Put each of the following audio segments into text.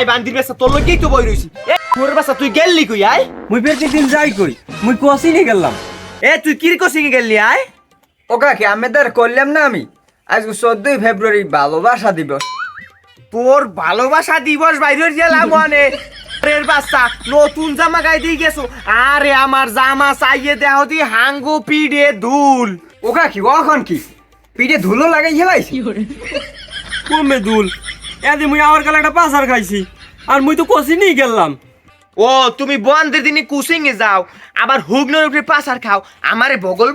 আয় বান্দির বেসা তোর লগেই তো বই রইছি। এ মোর বাসা তুই গেললি কই আয়? মুই প্রতিদিন যাই কই, মুই কোচিংয়ে গেলাম। এ তুই কি কোচিং এ গেললি আয়? ও কাকি আমেদার করলাম না আমি আজকে 14 ফেব্রুয়ারি ভালোবাসা দিবস। তোর ভালোবাসা দিবস বাইরে গেলাম মানে এর বাচ্চা নতুন জামা গায়ে দিয়ে গেছো। আরে আমার জামা চাইয়ে দেহ দি হাঙ্গু পিড়ে ধুল। ও কাকি কখন কি পিঠে ধুলো লাগাই হেলাইছি? কমে দুল এদি মুই আমার কালে একটা পাসার খাইছি আর মুই তো কোচিংয়ে গেলাম। ও তুমি বন্ধের দিনে কুচিং এ যাও আবার হুগনোর উপরে পাসার খাও। আমারে বগল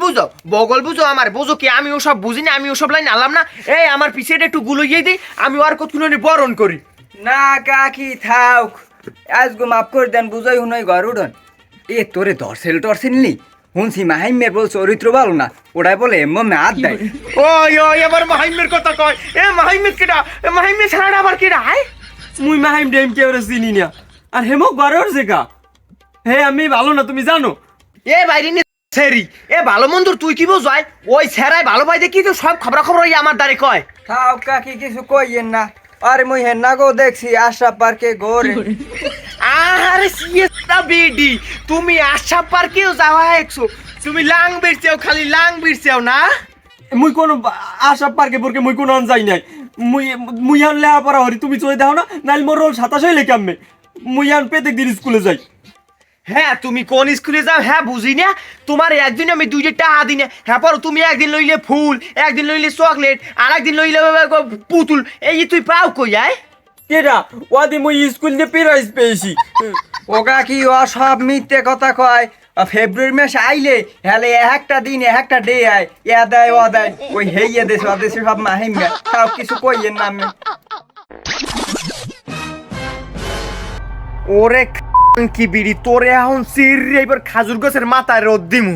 বুঝো আমার বুঝো কি? আমি ওসব বুঝি না, আমি ওসব লাইন আলাম না। এই আমার পিছিয়ে একটু গুলোইয়ে দিই, আমি আর কতক্ষণ বরণ করি। না কাকি থাক, আজকে মাফ করে দেন, বুঝাই হুনই ঘর উঠন। এ তোরে টর্সেল নি শুনছি মাহিমের বল চরিত্র ভালো না, ওটাই বলে এমনি হাত দেয়। ওই আবার মাহিমের কথা কয়। এ মাহিমের কেডা? মাহিমের ছাড়া আবার কেডা? আয় মুই মাহিম ডেম কেউ চিনি না আর হেমক ঘরের শেখা। হে আমি ভালো না তুমি জানো। এ বাইরে নি সেরি এ ভালো মন্দুর তুই কি বোঝায়? ওই ছেড়াই ভালো পাই দেখি তো সব খবর আমার দ্বারে কয়। থাক কাকি কিছু কইয়েন না, আরে মুই হেন গো দেখছি আশা পার্কে ঘরে। আরে সিএসটা বিডি তুমি আশা পার্কেও যাওয়া একশো, তুমি লাং বিরছেও, খালি লাং বিরছেও না। মুই কোন আশা পার্কে পড়কে মুই কোন যাই নাই। মুই আন লেহা পড়া হরি তুমি চলে দাও না, নাইল মোর রোল 27 হইলে কামে। মুই আন প্রত্যেক দিন স্কুলে যাই। হ্যাঁ তুমি কোন স্কুলে যাও হ্যাঁ বুঝি না। তোমার একদিন আমি 2 টাকা দিই না। হ্যাঁ পর তুমি একদিন লইলে ফুল, একদিন লইলে চকলেট, আর একদিন লইলে পুতুল। এই তুই পাও কই আয়? কেডা ওয়াদি মুই স্কুল দিয়ে প্রাইজ পেয়েছি। ও কাকি ও সব মিথ্যে কথা কয়। ফেব্রুয়ারি মাসে আইলে হেলে একটা দিন একটা ডে আয়, এ দেয় ও দেয়, ওই হেইয়ে দেশে অদেশে সব মাহিম গে। তাও কিছু কইয়েন না আমি। ওরে কি বিড়ি তোরে এখন সিরে এবার খাজুর গাছের মাথায় রোদ দিমু।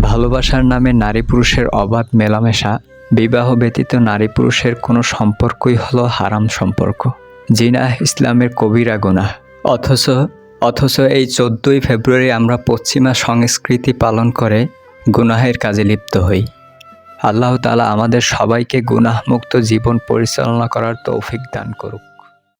ভালোবাসার নামে নারী পুরুষের অবাধ মেলামেশা, বিবাহ ব্যতীত নারী পুরুষের কোনো সম্পর্কই হলো হারাম সম্পর্ক। জিনাহ ইসলামের কবিরা গুনাহ। অথচ এই 14ই ফেব্রুয়ারি আমরা পশ্চিমা সংস্কৃতি পালন করে গুনাহের কাজে লিপ্ত হই। আল্লাহ তাআলা আমাদের সবাইকে গুনাহমুক্ত জীবন পরিচালনা করার তৌফিক দান করুক।